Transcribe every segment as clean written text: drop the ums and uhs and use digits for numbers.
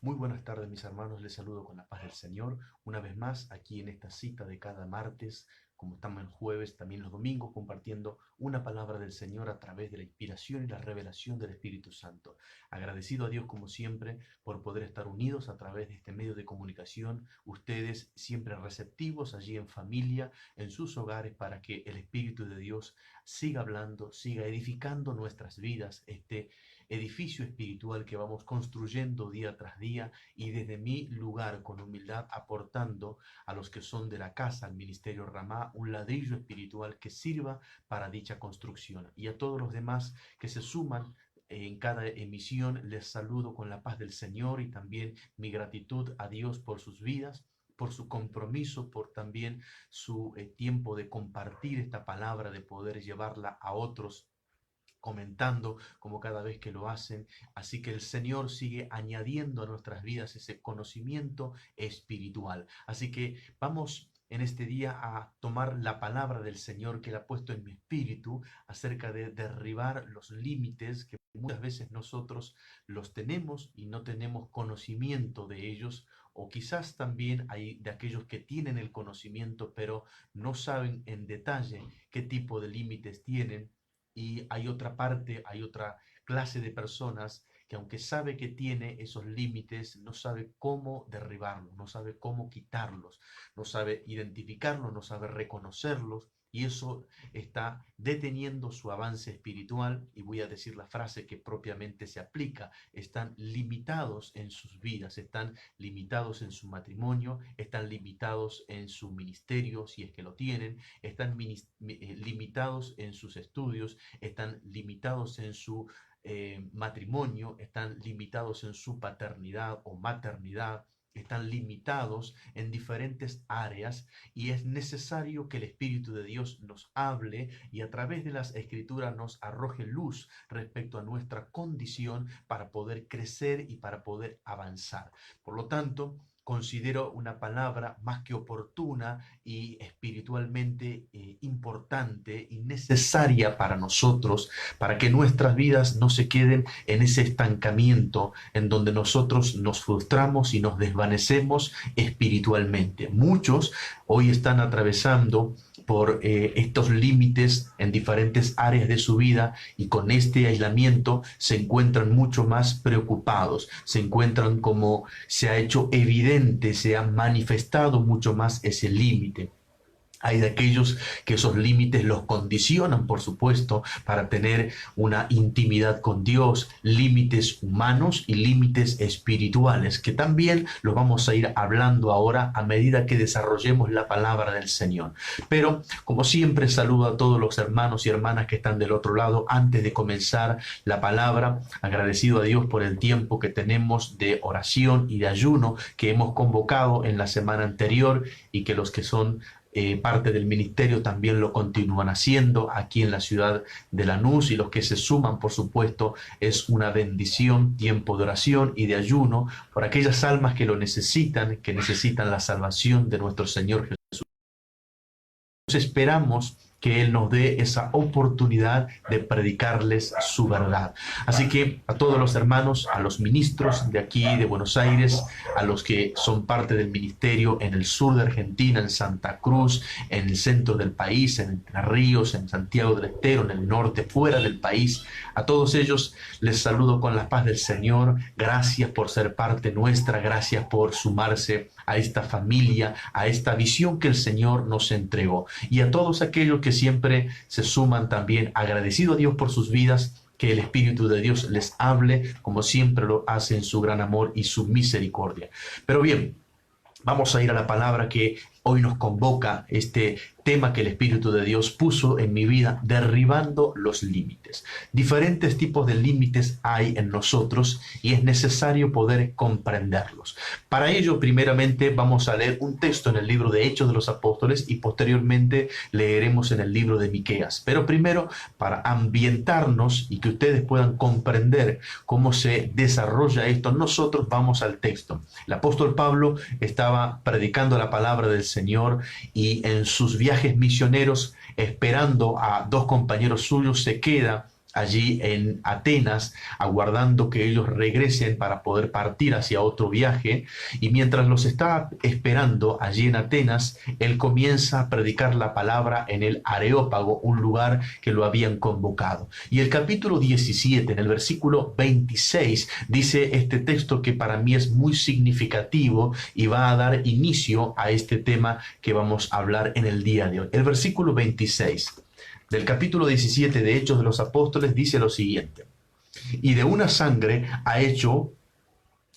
Muy buenas tardes, mis hermanos. Les saludo con la paz del Señor. Una vez más, aquí en esta cita de cada martes, como estamos el jueves, también los domingos, compartiendo una palabra del Señor a través de la inspiración y la revelación del Espíritu Santo. Agradecido a Dios, como siempre, por poder estar unidos a través de este medio de comunicación. Ustedes siempre receptivos allí en familia, en sus hogares, para que el Espíritu de Dios siga hablando, siga edificando nuestras vidas, este edificio espiritual que vamos construyendo día tras día, y desde mi lugar con humildad aportando a los que son de la casa, al Ministerio Ramá, un ladrillo espiritual que sirva para dicha construcción. Y a todos los demás que se suman en cada emisión, les saludo con la paz del Señor y también mi gratitud a Dios por sus vidas, por su compromiso, por también su tiempo de compartir esta palabra, de poder llevarla a otros, comentando como cada vez que lo hacen. Así que el Señor sigue añadiendo a nuestras vidas ese conocimiento espiritual. Así que vamos en este día a tomar la palabra del Señor que Él ha puesto en mi espíritu acerca de derribar los límites que muchas veces nosotros los tenemos y no tenemos conocimiento de ellos, o quizás también hay de aquellos que tienen el conocimiento pero no saben en detalle qué tipo de límites tienen. Y hay otra parte, hay otra clase de personas que, aunque sabe que tiene esos límites, no sabe cómo derribarlos, no sabe cómo quitarlos, no sabe identificarlos, no sabe reconocerlos. Y eso está deteniendo su avance espiritual. Y voy a decir la frase que propiamente se aplica: están limitados en sus vidas, están limitados en su matrimonio, están limitados en su ministerio, si es que lo tienen, están limitados en sus estudios, están limitados en su matrimonio, están limitados en su paternidad o maternidad, están limitados en diferentes áreas, y es necesario que el Espíritu de Dios nos hable y a través de las Escrituras nos arroje luz respecto a nuestra condición para poder crecer y para poder avanzar. Por lo tanto, considero una palabra más que oportuna y espiritualmente importante y necesaria para nosotros, para que nuestras vidas no se queden en ese estancamiento en donde nosotros nos frustramos y nos desvanecemos espiritualmente. Muchos hoy están atravesando por estos límites en diferentes áreas de su vida, y con este aislamiento se encuentran mucho más preocupados, se encuentran como se ha hecho evidente, se ha manifestado mucho más ese límite. Hay de aquellos que esos límites los condicionan, por supuesto, para tener una intimidad con Dios, límites humanos y límites espirituales, que también los vamos a ir hablando ahora a medida que desarrollemos la palabra del Señor. Pero, como siempre, saludo a todos los hermanos y hermanas que están del otro lado. Antes de comenzar la palabra, agradecido a Dios por el tiempo que tenemos de oración y de ayuno que hemos convocado en la semana anterior, y que los que son parte del ministerio también lo continúan haciendo aquí en la ciudad de Lanús, y los que se suman, por supuesto, es una bendición, tiempo de oración y de ayuno por aquellas almas que lo necesitan, que necesitan la salvación de nuestro Señor Jesús. Esperamos que Él nos dé esa oportunidad de predicarles su verdad. Así que a todos los hermanos, a los ministros de aquí, de Buenos Aires, a los que son parte del ministerio en el sur de Argentina, en Santa Cruz, en el centro del país, en Entre Ríos, en Santiago del Estero, en el norte, fuera del país, a todos ellos les saludo con la paz del Señor. Gracias por ser parte nuestra, gracias por sumarse a esta familia, a esta visión que el Señor nos entregó. Y a todos aquellos que siempre se suman también, agradecido a Dios por sus vidas, que el Espíritu de Dios les hable como siempre lo hace en su gran amor y su misericordia. Pero bien, vamos a ir a la palabra que hoy nos convoca, este tema que el Espíritu de Dios puso en mi vida: derribando los límites. Diferentes tipos de límites hay en nosotros y es necesario poder comprenderlos. Para ello, primeramente, vamos a leer un texto en el libro de Hechos de los Apóstoles y posteriormente leeremos en el libro de Miqueas. Pero primero, para ambientarnos y que ustedes puedan comprender cómo se desarrolla esto, nosotros vamos al texto. El apóstol Pablo estaba predicando la palabra del Señor, y en sus viajes misioneros, esperando a dos compañeros suyos, se queda allí en Atenas, aguardando que ellos regresen para poder partir hacia otro viaje. Y mientras los está esperando allí en Atenas, él comienza a predicar la palabra en el Areópago, un lugar que lo habían convocado. Y el capítulo 17, en el versículo 26, dice este texto que para mí es muy significativo y va a dar inicio a este tema que vamos a hablar en el día de hoy. El versículo 26 del capítulo 17 de Hechos de los Apóstoles dice lo siguiente: y de una sangre ha hecho,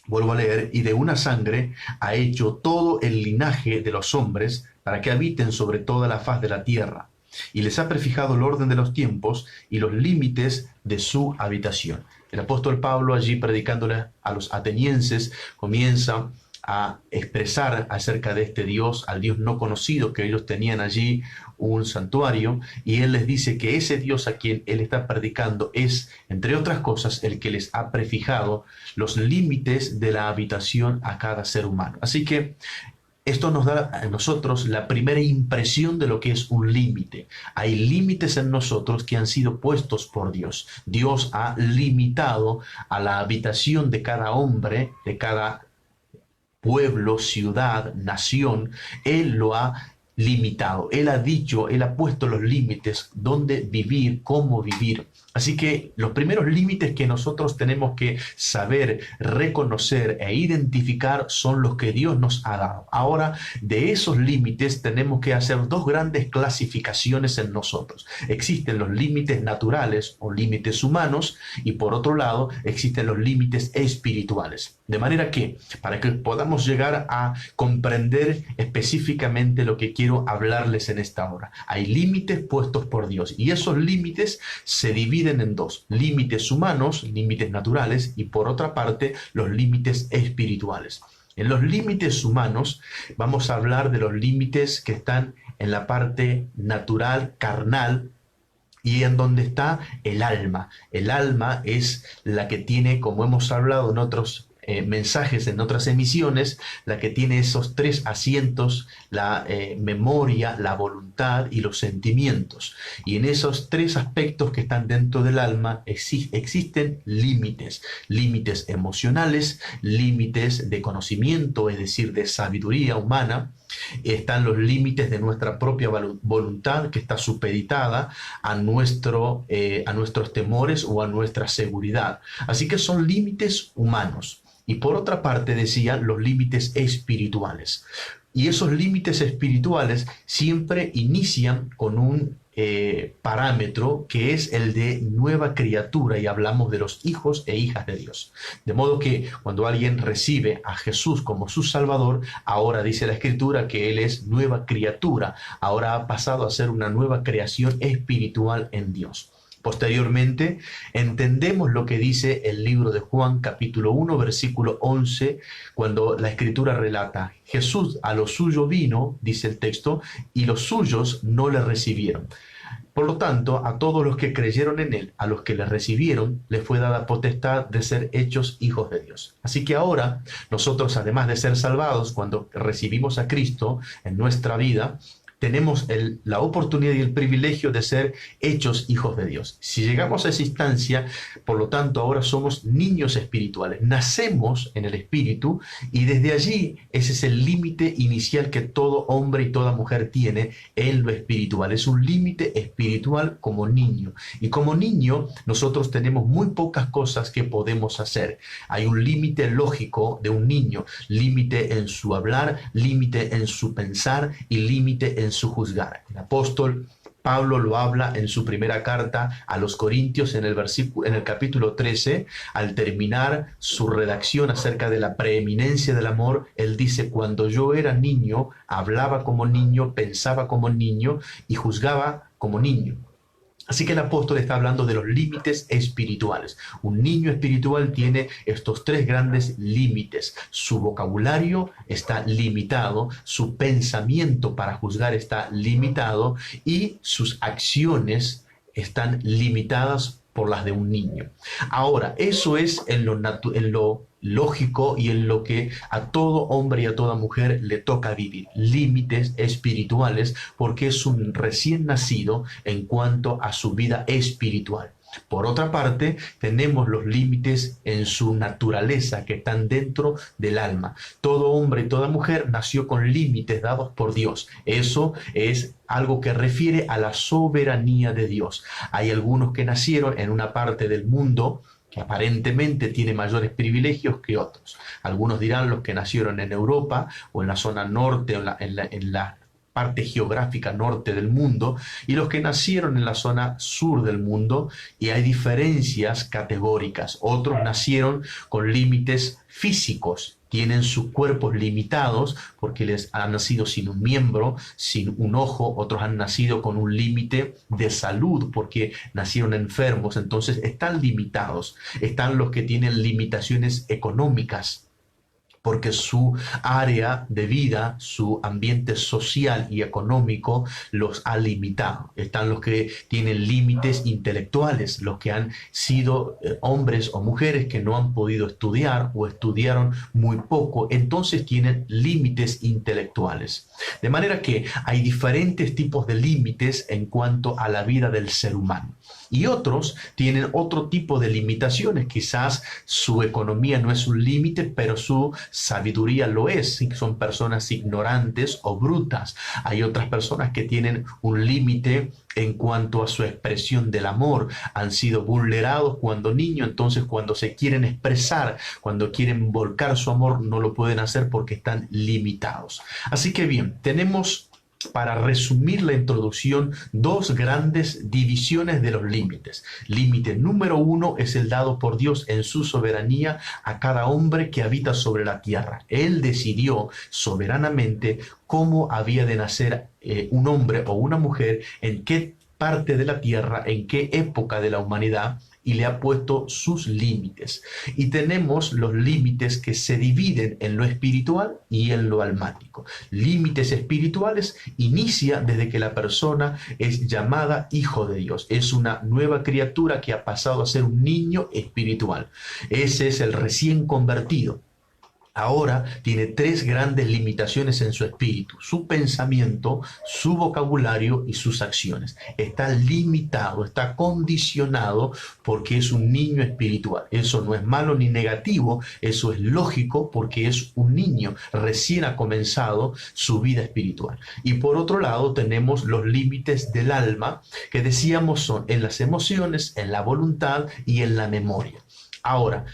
vuelvo a leer, y de una sangre ha hecho todo el linaje de los hombres para que habiten sobre toda la faz de la tierra, y les ha prefijado el orden de los tiempos y los límites de su habitación. El apóstol Pablo, allí predicándole a los atenienses, comienza a expresar acerca de este Dios, al Dios no conocido, que ellos tenían allí un santuario, y él les dice que ese Dios a quien él está predicando es, entre otras cosas, el que les ha prefijado los límites de la habitación a cada ser humano. Así que esto nos da a nosotros la primera impresión de lo que es un límite. Hay límites en nosotros que han sido puestos por Dios. Dios ha limitado a la habitación de cada hombre, de cada pueblo, ciudad, nación. Él lo ha limitado. Él ha dicho, Él ha puesto los límites, dónde vivir, cómo vivir. Así que los primeros límites que nosotros tenemos que saber, reconocer e identificar son los que Dios nos ha dado. Ahora, de esos límites tenemos que hacer dos grandes clasificaciones en nosotros. Existen los límites naturales o límites humanos, y por otro lado existen los límites espirituales. De manera que, para que podamos llegar a comprender específicamente lo que quiero hablarles en esta hora, hay límites puestos por Dios, y esos límites se dividen en dos: límites humanos, límites naturales, y por otra parte los límites espirituales. En los límites humanos vamos a hablar de los límites que están en la parte natural, carnal, y en donde está el alma. El alma es la que tiene, como hemos hablado en otros mensajes, en otras emisiones, la que tiene esos tres asientos: la memoria, la voluntad y los sentimientos. Y en esos tres aspectos que están dentro del alma existen límites: límites emocionales, límites de conocimiento, es decir, de sabiduría humana. Están los límites de nuestra propia voluntad, que está supeditada a nuestros temores o a nuestra seguridad. Así que son límites humanos. Y por otra parte, decía, los límites espirituales. Y esos límites espirituales siempre inician con un parámetro, que es el de nueva criatura, y hablamos de los hijos e hijas de Dios. De modo que cuando alguien recibe a Jesús como su Salvador, ahora dice la Escritura que Él es nueva criatura, ahora ha pasado a ser una nueva creación espiritual en Dios. Posteriormente, entendemos lo que dice el libro de Juan, capítulo 1, versículo 11, cuando la Escritura relata: Jesús a lo suyo vino, dice el texto, y los suyos no le recibieron. Por lo tanto, a todos los que creyeron en Él, a los que le recibieron, les fue dada potestad de ser hechos hijos de Dios. Así que ahora, nosotros, además de ser salvados, cuando recibimos a Cristo en nuestra vida, tenemos la oportunidad y el privilegio de ser hechos hijos de Dios. Si llegamos a esa instancia, por lo tanto, ahora somos niños espirituales. Nacemos en el Espíritu, y desde allí ese es el límite inicial que todo hombre y toda mujer tiene en lo espiritual. Es un límite espiritual como niño. Y como niño, nosotros tenemos muy pocas cosas que podemos hacer. Hay un límite lógico de un niño: límite en su hablar, límite en su pensar y límite en su juzgar. El apóstol Pablo lo habla en su primera carta a los Corintios, en el capítulo 13, al terminar su redacción acerca de la preeminencia del amor. Él dice: cuando yo era niño, hablaba como niño, pensaba como niño y juzgaba como niño. Así que el apóstol está hablando de los límites espirituales. Un niño espiritual tiene estos tres grandes límites. Su vocabulario está limitado, su pensamiento para juzgar está limitado, y sus acciones están limitadas por las de un niño. Ahora, eso es en lo lógico y en lo que a todo hombre y a toda mujer le toca vivir: límites espirituales, porque es un recién nacido en cuanto a su vida espiritual. Por otra parte, tenemos los límites en su naturaleza que están dentro del alma. Todo hombre y toda mujer nació con límites dados por Dios. Eso es algo que refiere a la soberanía de Dios. Hay algunos que nacieron en una parte del mundo que aparentemente tiene mayores privilegios que otros. Algunos dirán los que nacieron en Europa o en la zona norte o en la parte geográfica norte del mundo, y los que nacieron en la zona sur del mundo, y hay diferencias categóricas. Otros nacieron con límites físicos, tienen sus cuerpos limitados porque les han nacido sin un miembro, sin un ojo. Otros han nacido con un límite de salud porque nacieron enfermos, entonces están limitados. Están los que tienen limitaciones económicas porque su área de vida, su ambiente social y económico los ha limitado. Están los que tienen límites intelectuales, los que han sido hombres o mujeres que no han podido estudiar o estudiaron muy poco, entonces tienen límites intelectuales. De manera que hay diferentes tipos de límites en cuanto a la vida del ser humano. Y otros tienen otro tipo de limitaciones. Quizás su economía no es un límite, pero su sabiduría lo es. Son personas ignorantes o brutas. Hay otras personas que tienen un límite en cuanto a su expresión del amor. Han sido vulnerados cuando niños, entonces cuando se quieren expresar, cuando quieren volcar su amor, no lo pueden hacer porque están limitados. Así que bien, tenemos, para resumir la introducción, dos grandes divisiones de los límites. Límite número uno es el dado por Dios en su soberanía a cada hombre que habita sobre la tierra. Él decidió soberanamente cómo había de nacer un hombre o una mujer, en qué parte de la tierra, en qué época de la humanidad, y le ha puesto sus límites. Y tenemos los límites que se dividen en lo espiritual y en lo almático. Límites espirituales inicia desde que la persona es llamada hijo de Dios. Es una nueva criatura que ha pasado a ser un niño espiritual. Ese es el recién convertido. Ahora tiene tres grandes limitaciones en su espíritu: su pensamiento, su vocabulario y sus acciones. Está limitado, está condicionado porque es un niño espiritual. Eso no es malo ni negativo, eso es lógico porque es un niño, recién ha comenzado su vida espiritual. Y por otro lado tenemos los límites del alma, que decíamos son en las emociones, en la voluntad y en la memoria. Ahora,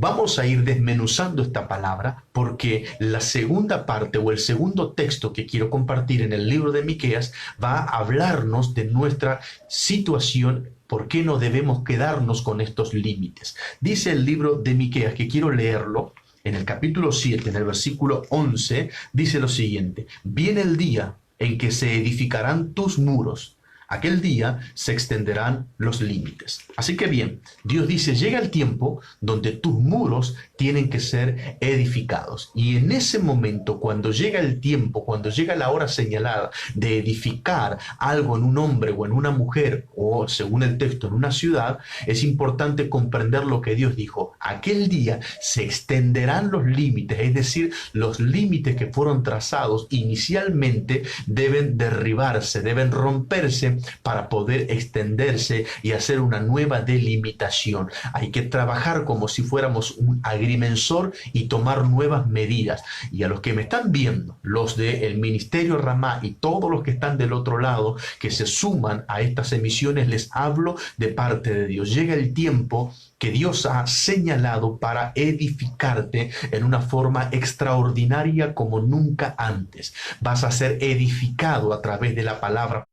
vamos a ir desmenuzando esta palabra porque la segunda parte o el segundo texto que quiero compartir en el libro de Miqueas va a hablarnos de nuestra situación. ¿Por qué no debemos quedarnos con estos límites? Dice el libro de Miqueas, que quiero leerlo, en el capítulo 7, en el versículo 11, dice lo siguiente: viene el día en que se edificarán tus muros. Aquel día se extenderán los límites. Así que bien, Dios dice, llega el tiempo donde tus muros tienen que ser edificados. Y en ese momento, cuando llega el tiempo, cuando llega la hora señalada de edificar algo en un hombre o en una mujer, o según el texto en una ciudad, es importante comprender lo que Dios dijo. Aquel día se extenderán los límites, es decir, los límites que fueron trazados inicialmente deben derribarse, deben romperse para poder extenderse y hacer una nueva delimitación. Hay que trabajar como si fuéramos un agrimensor y tomar nuevas medidas. Y a los que me están viendo, los del Ministerio Ramá y todos los que están del otro lado, que se suman a estas emisiones, les hablo de parte de Dios. Llega el tiempo que Dios ha señalado para edificarte en una forma extraordinaria como nunca antes. Vas a ser edificado a través de la palabra.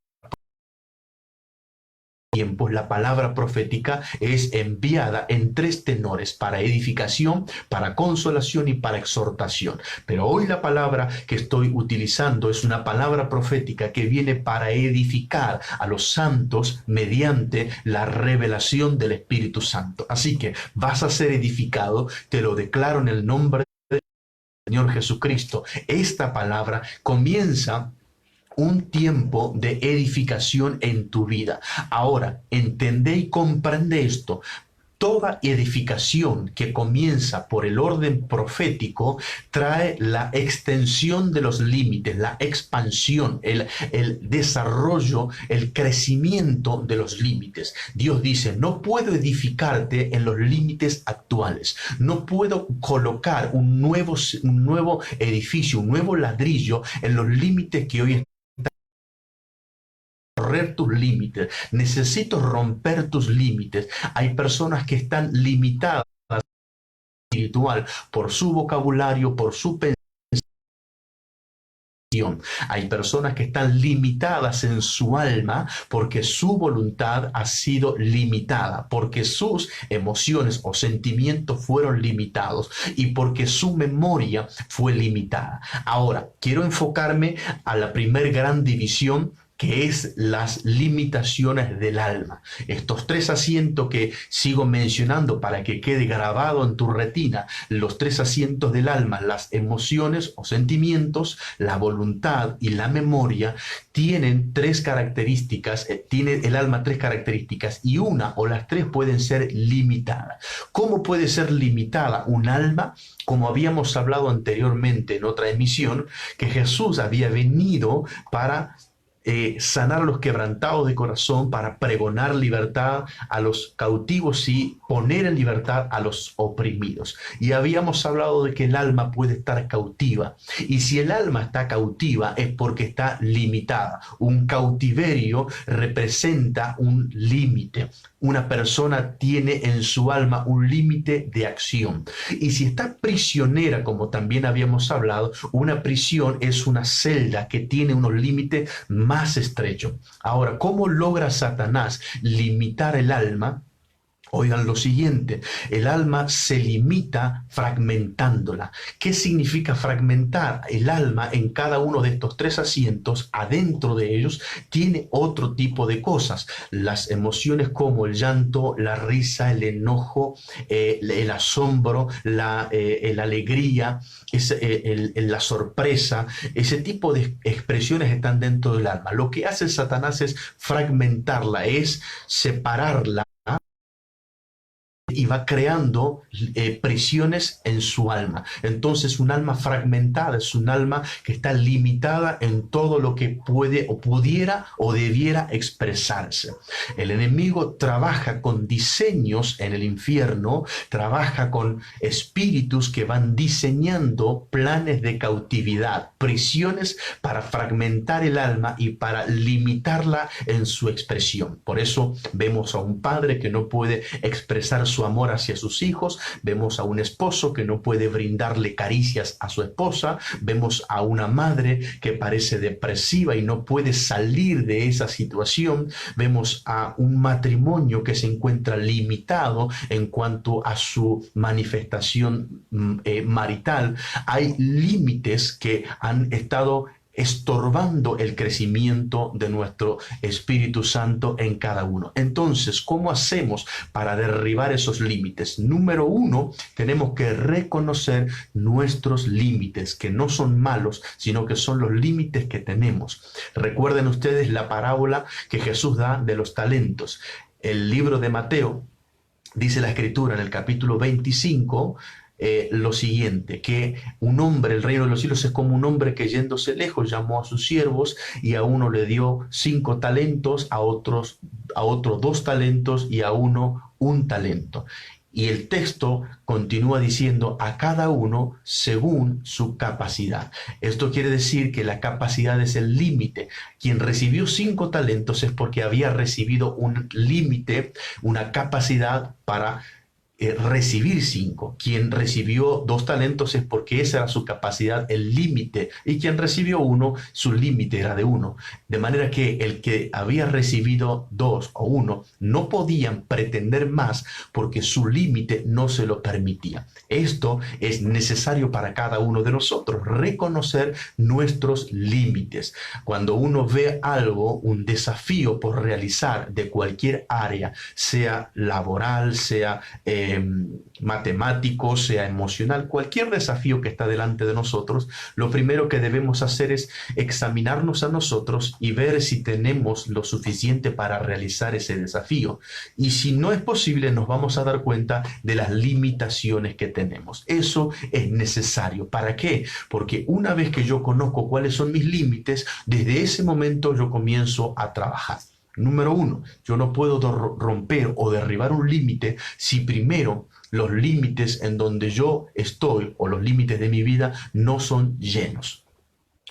Tiempos, la palabra profética es enviada en tres tenores: para edificación, para consolación y para exhortación. Pero hoy la palabra que estoy utilizando es una palabra profética que viene para edificar a los santos mediante la revelación del Espíritu Santo. Así que vas a ser edificado, te lo declaro en el nombre del Señor Jesucristo. Esta palabra comienza un tiempo de edificación en tu vida. Ahora, entendé y comprende esto. Toda edificación que comienza por el orden profético trae la extensión de los límites, la expansión, el desarrollo, el crecimiento de los límites. Dios dice, no puedo edificarte en los límites actuales, no puedo colocar un nuevo edificio, un nuevo ladrillo en los límites que hoy correr tus límites, necesito romper tus límites. Hay personas que están limitadas espiritual por su vocabulario, por su pensamiento. Hay personas que están limitadas en su alma porque su voluntad ha sido limitada, porque sus emociones o sentimientos fueron limitados y porque su memoria fue limitada. Ahora, quiero enfocarme a la primer gran división, que es las limitaciones del alma. Estos tres asientos que sigo mencionando para que quede grabado en tu retina, los tres asientos del alma, las emociones o sentimientos, la voluntad y la memoria, tienen tres características, tiene el alma tres características y una o las tres pueden ser limitadas. ¿Cómo puede ser limitada un alma? Como habíamos hablado anteriormente en otra emisión, que Jesús había venido para sanar a los quebrantados de corazón, para pregonar libertad a los cautivos y poner en libertad a los oprimidos. Y habíamos hablado de que el alma puede estar cautiva. Y si el alma está cautiva es porque está limitada. Un cautiverio representa un límite. Una persona tiene en su alma un límite de acción. Y si está prisionera, como también habíamos hablado, una prisión es una celda que tiene unos límites más estrechos. Ahora, ¿cómo logra Satanás limitar el alma? Oigan lo siguiente, el alma se limita fragmentándola. ¿Qué significa fragmentar? El alma en cada uno de estos tres asientos, adentro de ellos, tiene otro tipo de cosas. Las emociones como el llanto, la risa, el enojo, el asombro, la alegría, la sorpresa, ese tipo de expresiones están dentro del alma. Lo que hace Satanás es fragmentarla, es separarla y va creando prisiones en su alma. Entonces, un alma fragmentada es un alma que está limitada en todo lo que puede o pudiera o debiera expresarse. El enemigo trabaja con diseños en el infierno, trabaja con espíritus que van diseñando planes de cautividad, prisiones para fragmentar el alma y para limitarla en su expresión. Por eso vemos a un padre que no puede expresar su amor hacia sus hijos, vemos a un esposo que no puede brindarle caricias a su esposa, vemos a una madre que parece depresiva y no puede salir de esa situación, vemos a un matrimonio que se encuentra limitado en cuanto a su manifestación marital. Hay límites que han estado estorbando el crecimiento de nuestro Espíritu Santo en cada uno. Entonces, ¿cómo hacemos para derribar esos límites? Número uno, tenemos que reconocer nuestros límites, que no son malos, sino que son los límites que tenemos. Recuerden ustedes la parábola que Jesús da de los talentos. El libro de Mateo, dice la Escritura en el capítulo 25, lo siguiente, que un hombre, el reino de los cielos es como un hombre que yéndose lejos llamó a sus siervos y a uno le dio 5 talentos, a otro 2 talentos y a uno 1 talento. Y el texto continúa diciendo a cada uno según su capacidad. Esto quiere decir que la capacidad es el límite. Quien recibió 5 talentos es porque había recibido un límite, una capacidad para recibir 5. Quien recibió 2 talentos es porque esa era su capacidad, el límite, y quien recibió 1, su límite era de 1. De manera que el que había recibido 2 o 1 no podían pretender más porque su límite no se lo permitía. Esto es necesario para cada uno de nosotros, reconocer nuestros límites. Cuando uno ve algo, un desafío por realizar de cualquier área, sea laboral, sea matemático, sea emocional, cualquier desafío que está delante de nosotros, lo primero que debemos hacer es examinarnos a nosotros y ver si tenemos lo suficiente para realizar ese desafío. Y si no es posible, nos vamos a dar cuenta de las limitaciones que tenemos. Eso es necesario. ¿Para qué? Porque una vez que yo conozco cuáles son mis límites, desde ese momento yo comienzo a trabajar. Número uno, yo no puedo romper o derribar un límite si primero los límites en donde yo estoy o los límites de mi vida no son llenos.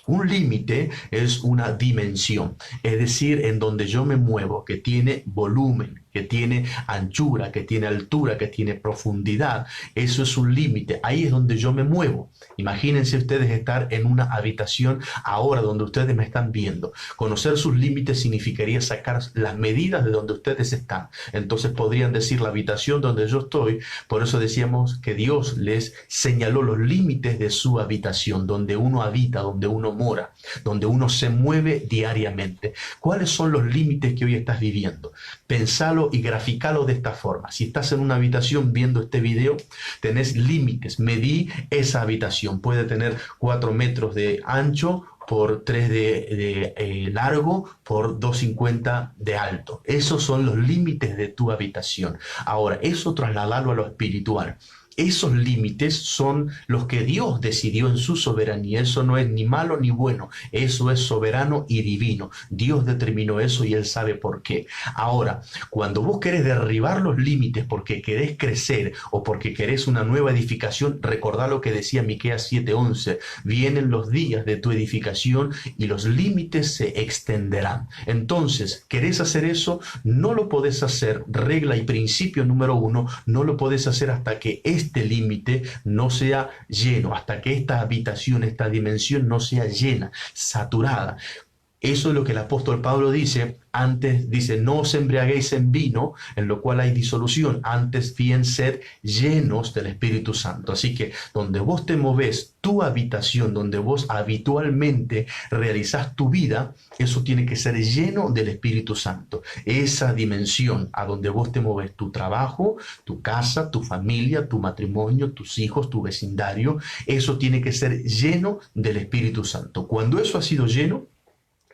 Un límite es una dimensión, es decir, en donde yo me muevo, que tiene volumen, que tiene anchura, que tiene altura, que tiene profundidad. Eso es un límite. Ahí es donde yo me muevo. Imagínense ustedes estar en una habitación ahora donde ustedes me están viendo. Conocer sus límites significaría sacar las medidas de donde ustedes están. Entonces podrían decir la habitación donde yo estoy. Por eso decíamos que Dios les señaló los límites de su habitación, donde uno habita, donde uno mora, donde uno se mueve diariamente. ¿Cuáles son los límites que hoy estás viviendo? Pensalo y graficalo de esta forma. Si estás en una habitación viendo este video, tenés límites. Medí esa habitación. Puede tener 4 metros de ancho por 3 de largo, por 2,50 de alto. Esos son los límites de tu habitación. Ahora, eso trasladalo a lo espiritual. Esos límites son los que Dios decidió en su soberanía. Eso no es ni malo ni bueno. Eso es soberano y divino. Dios determinó eso y Él sabe por qué. Ahora, cuando vos querés derribar los límites porque querés crecer o porque querés una nueva edificación, recordá lo que decía Miqueas 7:11. Vienen los días de tu edificación y los límites se extenderán. Entonces, ¿querés hacer eso? No lo podés hacer. Regla y principio número 1, no lo podés hacer hasta que este límite no sea lleno, hasta que esta habitación, esta dimensión no sea llena, saturada. Eso es lo que el apóstol Pablo dice. Antes dice, no os embriaguéis en vino, en lo cual hay disolución. Antes bien sed llenos del Espíritu Santo. Así que donde vos te movés, tu habitación, donde vos habitualmente realizás tu vida, eso tiene que ser lleno del Espíritu Santo. Esa dimensión a donde vos te movés, tu trabajo, tu casa, tu familia, tu matrimonio, tus hijos, tu vecindario, eso tiene que ser lleno del Espíritu Santo. Cuando eso ha sido lleno,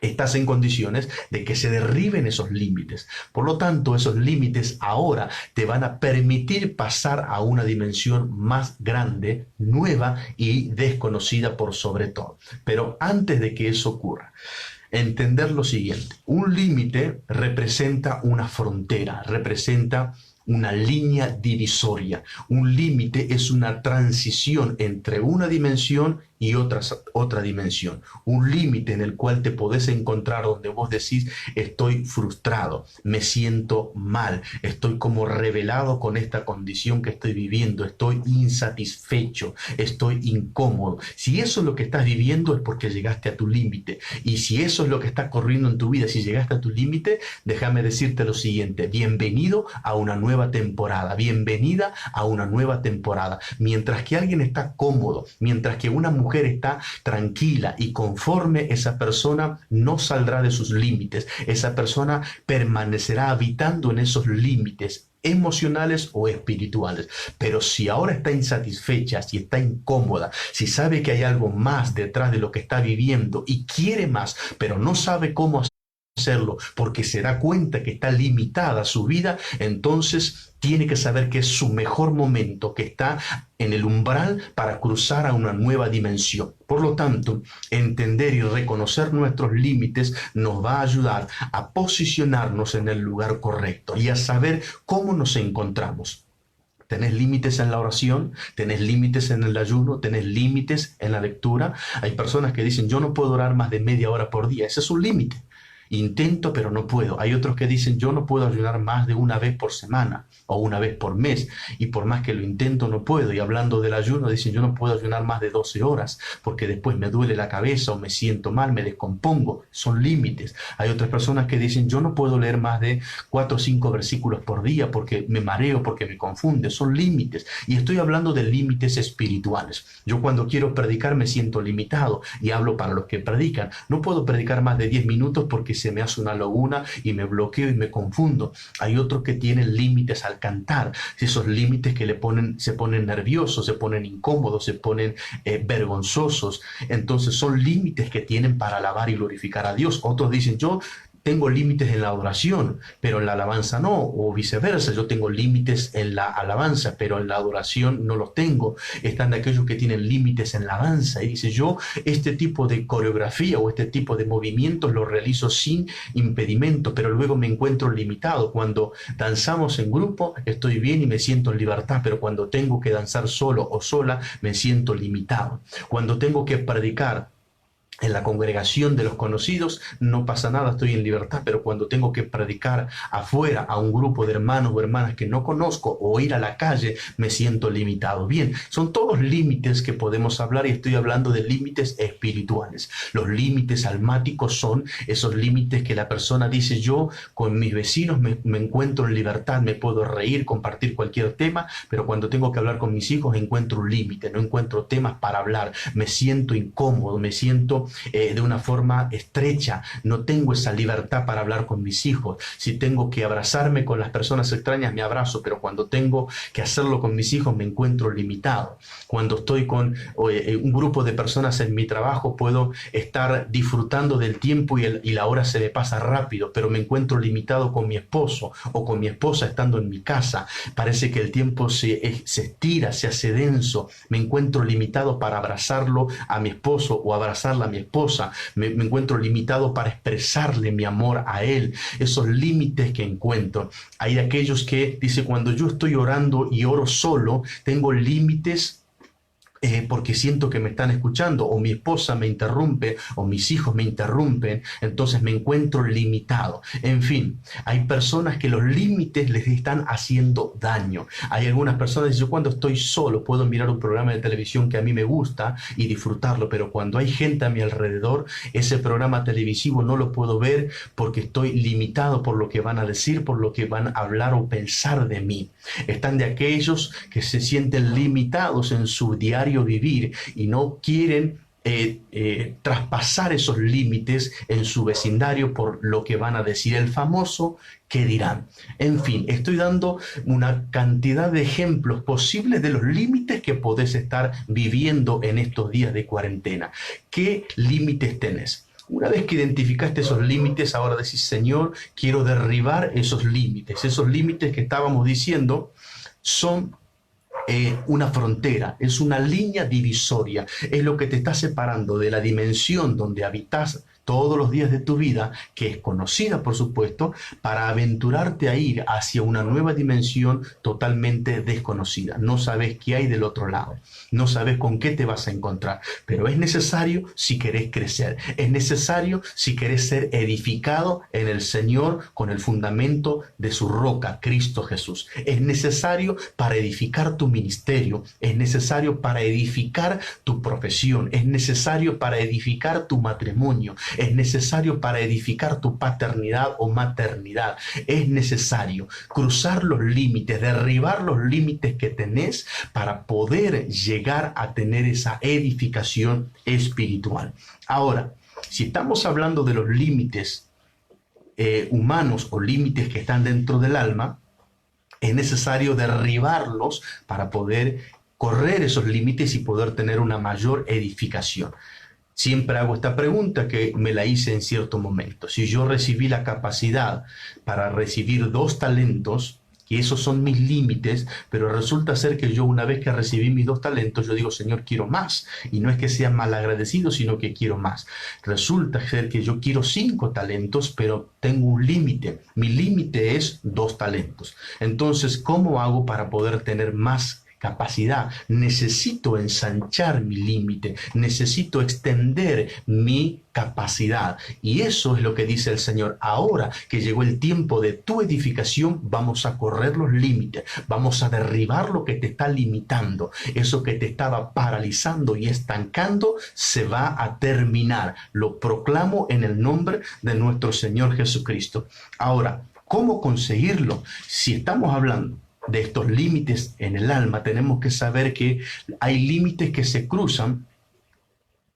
estás en condiciones de que se derriben esos límites. Por lo tanto, esos límites ahora te van a permitir pasar a una dimensión más grande, nueva y desconocida por sobre todo. Pero antes de que eso ocurra, entender lo siguiente. Un límite representa una frontera, representa una línea divisoria. Un límite es una transición entre una dimensión y otra dimensión. Un límite en el cual te podés encontrar donde vos decís, estoy frustrado, me siento mal, estoy como revelado con esta condición que estoy viviendo, estoy insatisfecho, estoy incómodo. Si eso es lo que estás viviendo es porque llegaste a tu límite. Y si eso es lo que está corriendo en tu vida, si llegaste a tu límite, déjame decirte lo siguiente: bienvenido a una nueva temporada, bienvenida a una nueva temporada. Mientras que alguien está cómodo, mientras que una mujer está tranquila y conforme, esa persona no saldrá de sus límites. Esa persona permanecerá habitando en esos límites emocionales o espirituales. Pero si ahora está insatisfecha, si está incómoda, si sabe que hay algo más detrás de lo que está viviendo y quiere más, pero no sabe cómo hacerlo porque se da cuenta que está limitada su vida, entonces tiene que saber que es su mejor momento, que está en el umbral para cruzar a una nueva dimensión. Por lo tanto, entender y reconocer nuestros límites nos va a ayudar a posicionarnos en el lugar correcto y a saber cómo nos encontramos. ¿Tenés límites en la oración? ¿Tenés límites en el ayuno? ¿Tenés límites en la lectura? Hay personas que dicen, yo no puedo orar más de media hora por día. Ese es un límite. Intento, pero no puedo. Hay otros que dicen, yo no puedo ayunar más de una vez por semana o una vez por mes. Y por más que lo intento, no puedo. Y hablando del ayuno, dicen, yo no puedo ayunar más de 12 horas porque después me duele la cabeza o me siento mal, me descompongo. Son límites. Hay otras personas que dicen, yo no puedo leer más de 4 o 5 versículos por día porque me mareo, porque me confunde. Son límites. Y estoy hablando de límites espirituales. Yo cuando quiero predicar me siento limitado y hablo para los que predican. No puedo predicar más de 10 minutos porque se me hace una laguna y me bloqueo y me confundo. Hay otros que tienen límites al cantar, esos límites que se ponen nerviosos, se ponen incómodos, se ponen vergonzosos. Entonces son límites que tienen para alabar y glorificar a Dios. Otros dicen, yo tengo límites en la adoración, pero en la alabanza no, o viceversa, yo tengo límites en la alabanza, pero en la adoración no los tengo. Están aquellos que tienen límites en la danza y dice, yo este tipo de coreografía o este tipo de movimientos lo realizo sin impedimento, pero luego me encuentro limitado. Cuando danzamos en grupo estoy bien y me siento en libertad, pero cuando tengo que danzar solo o sola me siento limitado. Cuando tengo que predicar en la congregación de los conocidos, no pasa nada, estoy en libertad, pero cuando tengo que predicar afuera a un grupo de hermanos o hermanas que no conozco o ir a la calle, me siento limitado. Bien, son todos límites que podemos hablar y estoy hablando de límites espirituales. Los límites almáticos son esos límites que la persona dice, yo con mis vecinos me encuentro en libertad, me puedo reír, compartir cualquier tema, pero cuando tengo que hablar con mis hijos encuentro un límite, no encuentro temas para hablar, me siento incómodo, me siento de una forma estrecha, no tengo esa libertad para hablar con mis hijos. Si tengo que abrazarme con las personas extrañas, me abrazo, pero cuando tengo que hacerlo con mis hijos, me encuentro limitado. Cuando estoy con un grupo de personas en mi trabajo, puedo estar disfrutando del tiempo y la hora se me pasa rápido, pero me encuentro limitado con mi esposo o con mi esposa estando en mi casa. Parece que el tiempo se estira, se hace denso, me encuentro limitado para abrazarlo a mi esposo o abrazarla a mi esposa, me encuentro limitado para expresarle mi amor a él. Esos límites que encuentro. Hay aquellos que dice, cuando yo estoy orando y oro solo, tengo límites porque siento que me están escuchando, o mi esposa me interrumpe, o mis hijos me interrumpen, entonces me encuentro limitado. En fin, hay personas que los límites les están haciendo daño. Hay algunas personas, yo cuando estoy solo puedo mirar un programa de televisión que a mí me gusta y disfrutarlo, pero cuando hay gente a mi alrededor, ese programa televisivo no lo puedo ver porque estoy limitado por lo que van a decir, por lo que van a hablar o pensar de mí. Están de aquellos que se sienten limitados en su diario vivir y no quieren traspasar esos límites en su vecindario por lo que van a decir, el famoso ¿qué dirán? En fin, estoy dando una cantidad de ejemplos posibles de los límites que podés estar viviendo en estos días de cuarentena. ¿Qué límites tenés? Una vez que identificaste esos límites, ahora decís, Señor, quiero derribar esos límites. Esos límites que estábamos diciendo son una frontera, es una línea divisoria, es lo que te está separando de la dimensión donde habitas todos los días de tu vida, que es conocida por supuesto, para aventurarte a ir hacia una nueva dimensión totalmente desconocida. No sabes qué hay del otro lado, no sabes con qué te vas a encontrar, pero es necesario si querés crecer, es necesario si querés ser edificado en el Señor con el fundamento de su roca, Cristo Jesús. Es necesario para edificar tu ministerio, es necesario para edificar tu profesión, es necesario para edificar tu matrimonio, es necesario para edificar tu paternidad o maternidad. Es necesario cruzar los límites, derribar los límites que tenés para poder llegar a tener esa edificación espiritual. Ahora, si estamos hablando de los límites humanos o límites que están dentro del alma, es necesario derribarlos para poder correr esos límites y poder tener una mayor edificación. Siempre hago esta pregunta que me la hice en cierto momento. Si yo recibí la capacidad para recibir 2 talentos, y esos son mis límites, pero resulta ser que yo una vez que recibí mis 2 talentos, yo digo, Señor, quiero más. Y no es que sea malagradecido, sino que quiero más. Resulta ser que yo quiero 5 talentos, pero tengo un límite. Mi límite es 2 talentos. Entonces, ¿cómo hago para poder tener más capacidad? Necesito ensanchar mi límite, necesito extender mi capacidad. Y eso es lo que dice el Señor. Ahora que llegó el tiempo de tu edificación, vamos a correr los límites, vamos a derribar lo que te está limitando. Eso que te estaba paralizando y estancando se va a terminar. Lo proclamo en el nombre de nuestro Señor Jesucristo. Ahora, ¿cómo conseguirlo? Si estamos hablando de estos límites en el alma, tenemos que saber que hay límites que se cruzan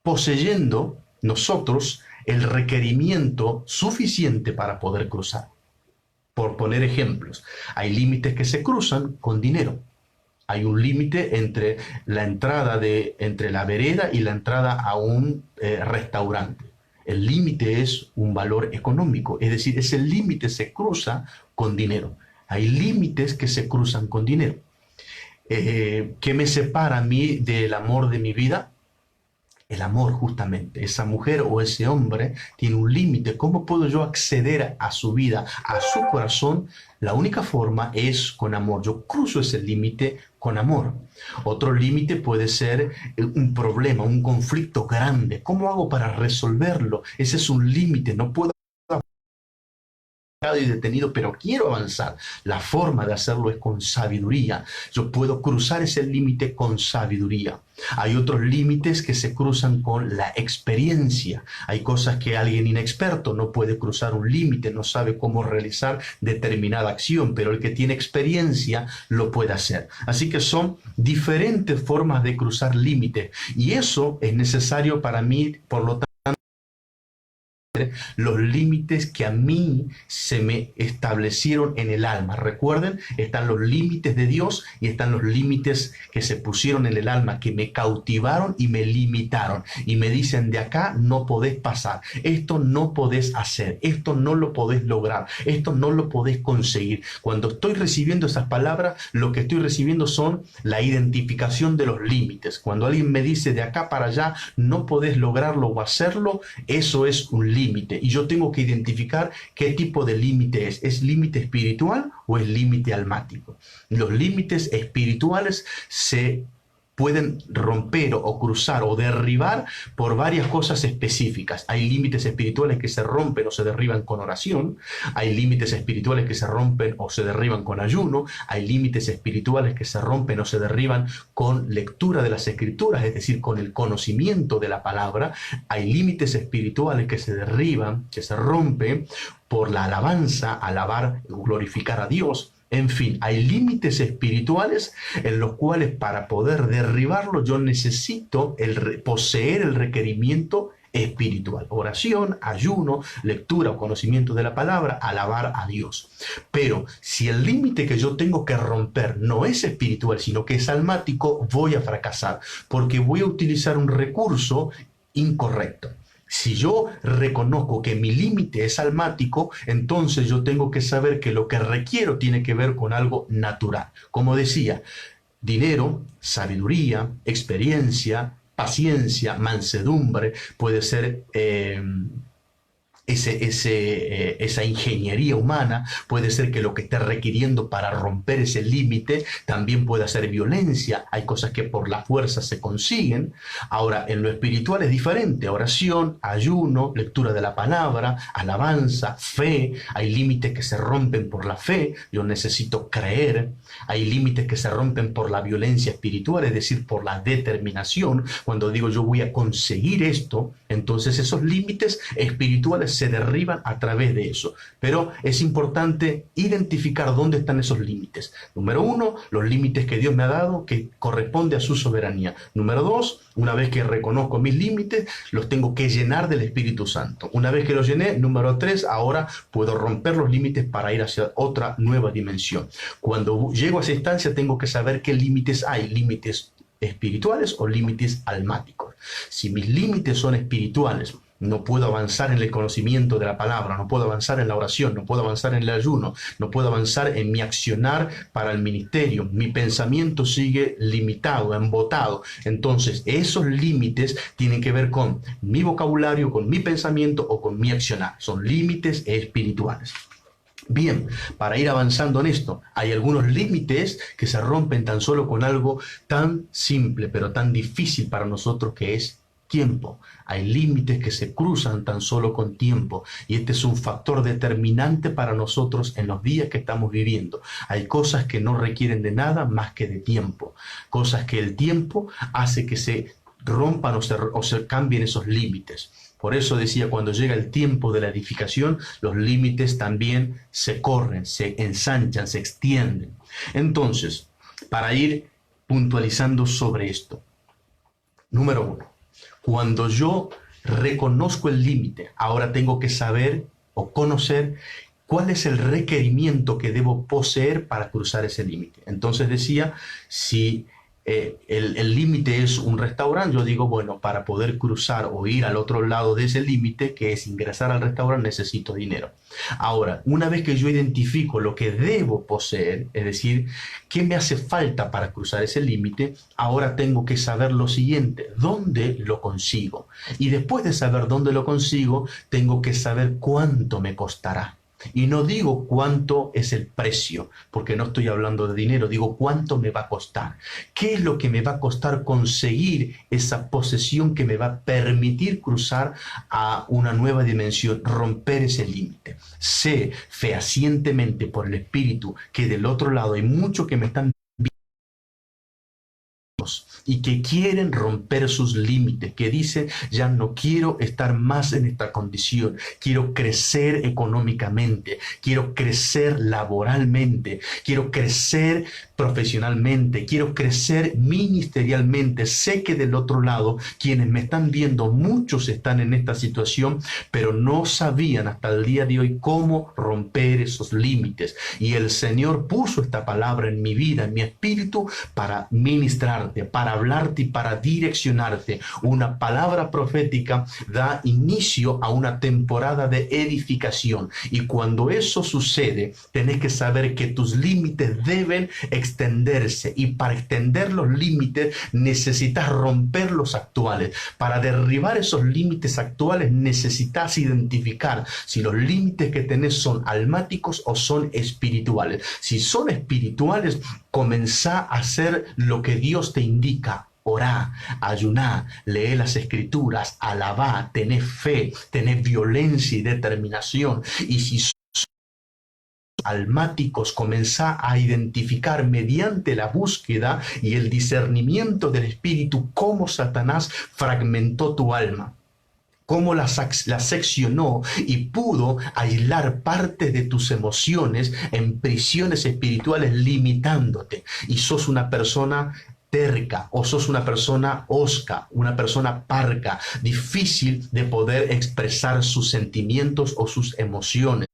poseyendo nosotros el requerimiento suficiente para poder cruzar. Por poner ejemplos, hay límites que se cruzan con dinero. Hay un límite entre la entrada entre la vereda y la entrada a un restaurante. El límite es un valor económico, es decir, ese límite se cruza con dinero. Hay límites que se cruzan con dinero. ¿Qué me separa a mí del amor de mi vida? El amor, justamente. Esa mujer o ese hombre tiene un límite. ¿Cómo puedo yo acceder a su vida, a su corazón? La única forma es con amor. Yo cruzo ese límite con amor. Otro límite puede ser un problema, un conflicto grande. ¿Cómo hago para resolverlo? Ese es un límite. No puedo y detenido, pero quiero avanzar. La forma de hacerlo es con sabiduría. Yo puedo cruzar ese límite con sabiduría. Hay otros límites que se cruzan con la experiencia. Hay cosas que alguien inexperto no puede cruzar un límite, no sabe cómo realizar determinada acción, pero el que tiene experiencia lo puede hacer. Así que son diferentes formas de cruzar límites y eso es necesario para mí, por lo tanto, los límites que a mí se me establecieron en el alma. Recuerden, están los límites de Dios y están los límites que se pusieron en el alma, que me cautivaron y me limitaron. Y me dicen, de acá no podés pasar, esto no podés hacer, esto no lo podés lograr, esto no lo podés conseguir. Cuando estoy recibiendo esas palabras, lo que estoy recibiendo son la identificación de los límites. Cuando alguien me dice, de acá para allá no podés lograrlo o hacerlo, eso es un límite. Y yo tengo que identificar qué tipo de límite es. ¿Es límite espiritual o es límite almático? Los límites espirituales se pueden romper o cruzar o derribar por varias cosas específicas. Hay límites espirituales que se rompen o se derriban con oración, hay límites espirituales que se rompen o se derriban con ayuno, hay límites espirituales que se rompen o se derriban con lectura de las escrituras, es decir, con el conocimiento de la palabra, hay límites espirituales que se derriban, que se rompen por la alabanza, alabar, glorificar a Dios. En fin, hay límites espirituales en los cuales para poder derribarlo yo necesito poseer el requerimiento espiritual. Oración, ayuno, lectura o conocimiento de la palabra, alabar a Dios. Pero si el límite que yo tengo que romper no es espiritual, sino que es almático, voy a fracasar porque voy a utilizar un recurso incorrecto. Si yo reconozco que mi límite es almático, entonces yo tengo que saber que lo que requiero tiene que ver con algo natural. Como decía, dinero, sabiduría, experiencia, paciencia, mansedumbre, puede ser esa ingeniería humana, puede ser que lo que esté requiriendo para romper ese límite también pueda ser violencia. Hay cosas que por la fuerza se consiguen. Ahora, en lo espiritual es diferente: oración, ayuno, lectura de la palabra, alabanza, fe. Hay límites que se rompen por la fe, yo necesito creer. Hay límites que se rompen por la violencia espiritual, es decir, por la determinación. Cuando digo yo voy a conseguir esto, entonces esos límites espirituales se derriban a través de eso. Pero es importante identificar dónde están esos límites. Número uno, los límites que Dios me ha dado, que corresponde a su soberanía. Número dos, una vez que reconozco mis límites, los tengo que llenar del Espíritu Santo. Una vez que los llené, número tres, ahora puedo romper los límites para ir hacia otra nueva dimensión. Cuando llego a esa instancia, tengo que saber qué límites hay: límites espirituales o límites almáticos. Si mis límites son espirituales, no puedo avanzar en el conocimiento de la palabra, no puedo avanzar en la oración, no puedo avanzar en el ayuno, no puedo avanzar en mi accionar para el ministerio. Mi pensamiento sigue limitado, embotado. Entonces, esos límites tienen que ver con mi vocabulario, con mi pensamiento o con mi accionar. Son límites espirituales. Bien, para ir avanzando en esto, hay algunos límites que se rompen tan solo con algo tan simple, pero tan difícil para nosotros, que es tiempo. Hay límites que se cruzan tan solo con tiempo, y este es un factor determinante para nosotros en los días que estamos viviendo. Hay cosas que no requieren de nada más que de tiempo, cosas que el tiempo hace que se rompan o se cambien esos límites. Por eso decía, cuando llega el tiempo de la edificación, los límites también se corren, se ensanchan, se extienden. Entonces, para ir puntualizando sobre esto, número uno, cuando yo reconozco el límite, ahora tengo que saber o conocer cuál es el requerimiento que debo poseer para cruzar ese límite. Entonces decía, si el límite es un restaurante, yo digo, bueno, para poder cruzar o ir al otro lado de ese límite, que es ingresar al restaurante, necesito dinero. Ahora, una vez que yo identifico lo que debo poseer, es decir, qué me hace falta para cruzar ese límite, ahora tengo que saber lo siguiente, ¿dónde lo consigo? Y después de saber dónde lo consigo, tengo que saber cuánto me costará. Y no digo cuánto es el precio, porque no estoy hablando de dinero, digo cuánto me va a costar. ¿Qué es lo que me va a costar conseguir esa posesión que me va a permitir cruzar a una nueva dimensión, romper ese límite? Sé fehacientemente por el Espíritu que del otro lado hay muchos que me están y que quieren romper sus límites, que dicen, ya no quiero estar más en esta condición, quiero crecer económicamente, quiero crecer laboralmente, quiero crecer profesionalmente, quiero crecer ministerialmente. Sé que del otro lado, quienes me están viendo, muchos están en esta situación, pero no sabían hasta el día de hoy cómo romper esos límites. Y el Señor puso esta palabra en mi vida, en mi espíritu, para ministrarte, para hablarte y para direccionarte. Una palabra profética da inicio a una temporada de edificación. Y cuando eso sucede, tenés que saber que tus límites deben extenderse. Y para extender los límites necesitas romper los actuales. Para derribar esos límites actuales necesitas identificar si los límites que tenés son almáticos o son espirituales. Si son espirituales, comenzá a hacer lo que Dios te indica. Orá, ayuná, lee las escrituras, alabá, tenés fe, tenés violencia y determinación. Y si son almáticos, comenzá a identificar mediante la búsqueda y el discernimiento del Espíritu cómo Satanás fragmentó tu alma, cómo la seccionó y pudo aislar parte de tus emociones en prisiones espirituales, limitándote. Y sos una persona terca, o sos una persona hosca, una persona parca, difícil de poder expresar sus sentimientos o sus emociones.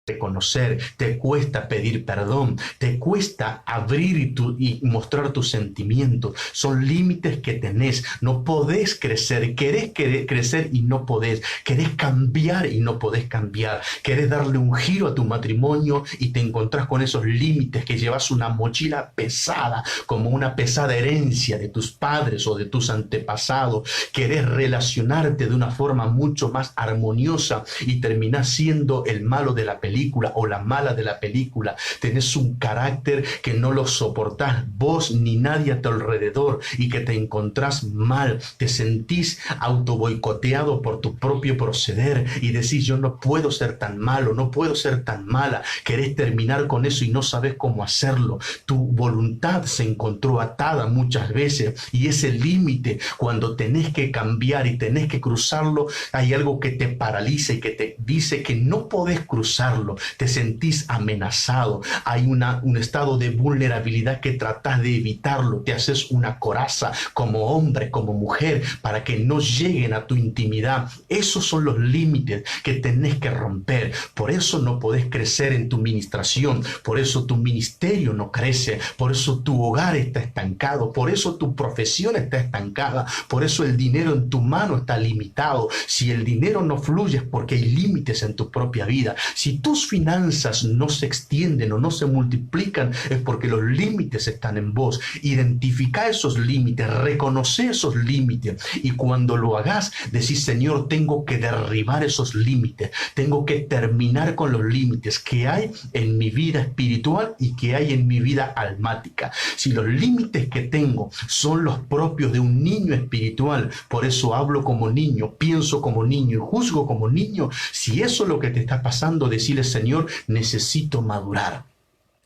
Reconocer, te cuesta pedir perdón, te cuesta abrir y mostrar tus sentimientos. Son límites que tenés, no podés crecer, querés crecer y no podés, querés cambiar y no podés cambiar, querés darle un giro a tu matrimonio y te encontrás con esos límites que llevas una mochila pesada, como una pesada herencia de tus padres o de tus antepasados, querés relacionarte de una forma mucho más armoniosa y terminás siendo el malo de la película o la mala de la película. Tenés un carácter que no lo soportás vos ni nadie a tu alrededor y que te encontrás mal, te sentís autoboicoteado por tu propio proceder y decís, yo no puedo ser tan malo, no puedo ser tan mala. Querés terminar con eso y no sabes cómo hacerlo. Tu voluntad se encontró atada muchas veces y ese límite, cuando tenés que cambiar y tenés que cruzarlo, hay algo que te paraliza y que te dice que no podés cruzarlo. Te sentís amenazado, hay un estado de vulnerabilidad que tratás de evitarlo, te haces una coraza como hombre, como mujer, para que no lleguen a tu intimidad. Esos son los límites que tenés que romper. Por eso no podés crecer en tu ministración, por eso tu ministerio no crece, por eso tu hogar está estancado, por eso tu profesión está estancada, por eso el dinero en tu mano está limitado. Si el dinero no fluye es porque hay límites en tu propia vida. Si tus finanzas no se extienden o no se multiplican, es porque los límites están en vos. Identifica esos límites, reconoce esos límites y cuando lo hagas, decís, Señor, tengo que derribar esos límites, tengo que terminar con los límites que hay en mi vida espiritual y que hay en mi vida almática. Si los límites que tengo son los propios de un niño espiritual, por eso hablo como niño, pienso como niño y juzgo como niño, si eso es lo que te está pasando, decirle, Señor, necesito madurar.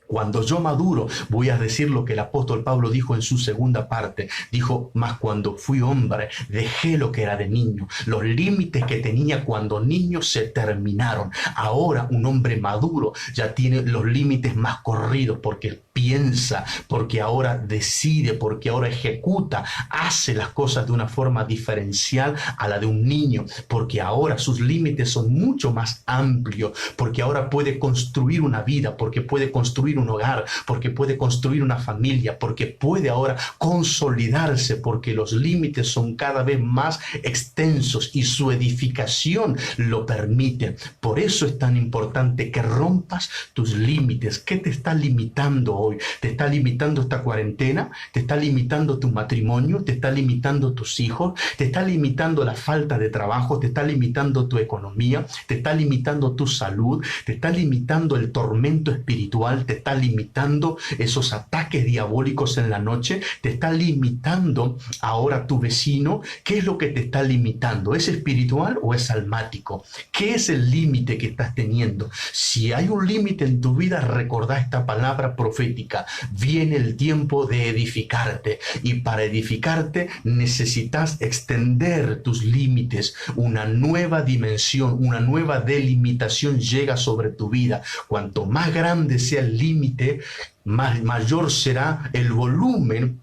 Cuando yo maduro, voy a decir lo que el apóstol Pablo dijo en su segunda parte. Dijo, mas cuando fui hombre, dejé lo que era de niño. Los límites que tenía cuando niño se terminaron. Ahora un hombre maduro ya tiene los límites más corridos porque piensa, porque ahora decide, porque ahora ejecuta, hace las cosas de una forma diferencial a la de un niño, porque ahora sus límites son mucho más amplios, porque ahora puede construir una vida, porque puede construir un hogar, porque puede construir una familia, porque puede ahora consolidarse, porque los límites son cada vez más extensos y su edificación lo permite. Por eso es tan importante que rompas tus límites. ¿Qué te está limitando hoy? ¿Te está limitando esta cuarentena? ¿Te está limitando tu matrimonio? ¿Te está limitando tus hijos? ¿Te está limitando la falta de trabajo? ¿Te está limitando tu economía? ¿Te está limitando tu salud? ¿Te está limitando el tormento espiritual? ¿Te está limitando esos ataques diabólicos en la noche? ¿Te está limitando ahora tu vecino? ¿Qué es lo que te está limitando? ¿Es espiritual o es almático? ¿Qué es el límite que estás teniendo? Si hay un límite en tu vida, recordá esta palabra profética. Viene el tiempo de edificarte, y para edificarte necesitas extender tus límites. Una nueva dimensión, una nueva delimitación llega sobre tu vida. Cuanto más grande sea el límite, mayor será el volumen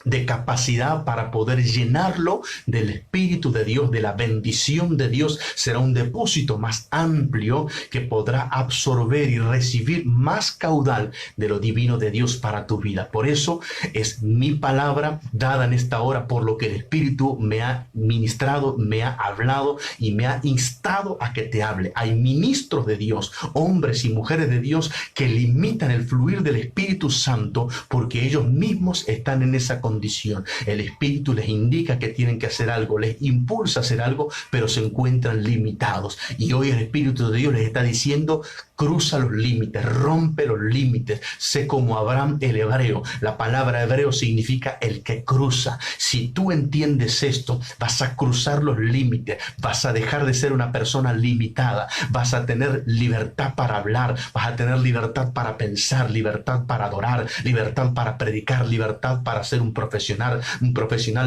de capacidad para poder llenarlo del Espíritu de Dios, de la bendición de Dios. Será un depósito más amplio que podrá absorber y recibir más caudal de lo divino de Dios para tu vida. Por eso es mi palabra dada en esta hora, por lo que el Espíritu me ha ministrado, me ha hablado y me ha instado a que te hable. Hay ministros de Dios, hombres y mujeres de Dios, que limitan el fluir del Espíritu Santo porque ellos mismos están en esa condición. El Espíritu les indica que tienen que hacer algo, les impulsa a hacer algo, pero se encuentran limitados. Y hoy el Espíritu de Dios les está diciendo: cruza los límites, rompe los límites, sé como Abraham el hebreo. La palabra hebreo significa el que cruza. Si tú entiendes esto, vas a cruzar los límites, vas a dejar de ser una persona limitada, vas a tener libertad para hablar, vas a tener libertad para pensar, libertad para adorar, libertad para predicar, libertad para ser un profesional,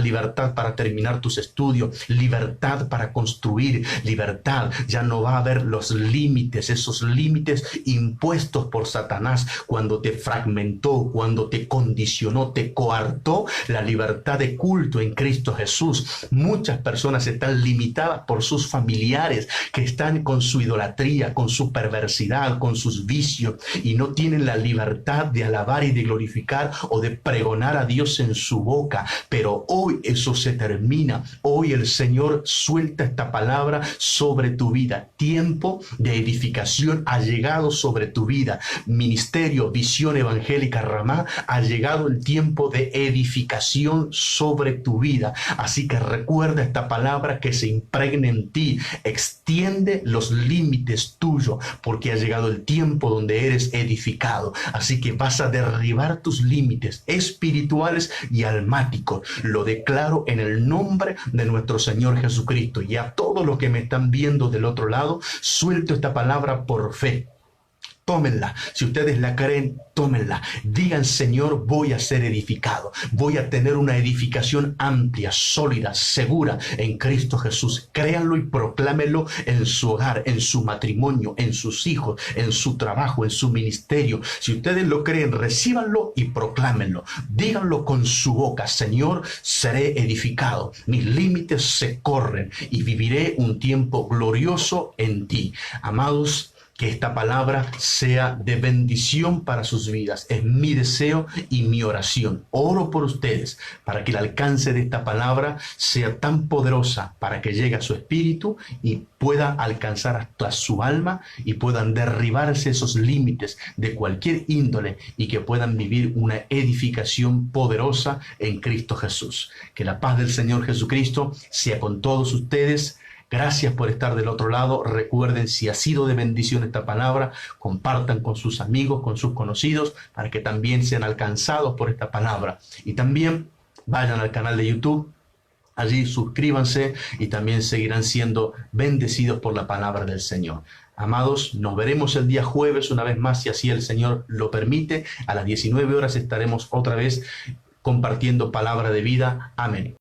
libertad para terminar tus estudios, libertad para construir, libertad. Ya no va a haber los límites, esos límites impuestos por Satanás cuando te fragmentó, cuando te condicionó, te coartó la libertad de culto en Cristo Jesús. Muchas personas están limitadas por sus familiares que están con su idolatría, con su perversidad, con sus vicios, y no tienen la libertad de alabar y de glorificar o de pregonar a Dios en su boca. Pero hoy eso se termina. Hoy el Señor suelta esta palabra sobre tu vida. Tiempo de edificación ha llegado sobre tu vida. Ministerio Visión Evangélica Ramá, ha llegado el tiempo de edificación sobre tu vida. Así que recuerda esta palabra, que se impregne en ti. Extiende los límites tuyos, porque ha llegado el tiempo donde eres edificado. Así que vas a derribar tus límites espirituales y almáticos. Lo declaro en el nombre de nuestro Señor Jesucristo. Y a todos los que me están viendo del otro lado, suelto esta palabra por fe. Tómenla. Si ustedes la creen, tómenla. Digan: Señor, voy a ser edificado. Voy a tener una edificación amplia, sólida, segura en Cristo Jesús. Créanlo y proclámenlo en su hogar, en su matrimonio, en sus hijos, en su trabajo, en su ministerio. Si ustedes lo creen, recíbanlo y proclámenlo. Díganlo con su boca: Señor, seré edificado. Mis límites se corren y viviré un tiempo glorioso en ti. Amados, que esta palabra sea de bendición para sus vidas. Es mi deseo y mi oración. Oro por ustedes para que el alcance de esta palabra sea tan poderosa, para que llegue a su espíritu y pueda alcanzar hasta su alma, y puedan derribarse esos límites de cualquier índole, y que puedan vivir una edificación poderosa en Cristo Jesús. Que la paz del Señor Jesucristo sea con todos ustedes. Gracias por estar del otro lado. Recuerden, si ha sido de bendición esta palabra, compartan con sus amigos, con sus conocidos, para que también sean alcanzados por esta palabra. Y también vayan al canal de YouTube. Allí suscríbanse y también seguirán siendo bendecidos por la palabra del Señor. Amados, nos veremos el día jueves una vez más, si así el Señor lo permite. A las 19 horas estaremos otra vez compartiendo palabra de vida. Amén.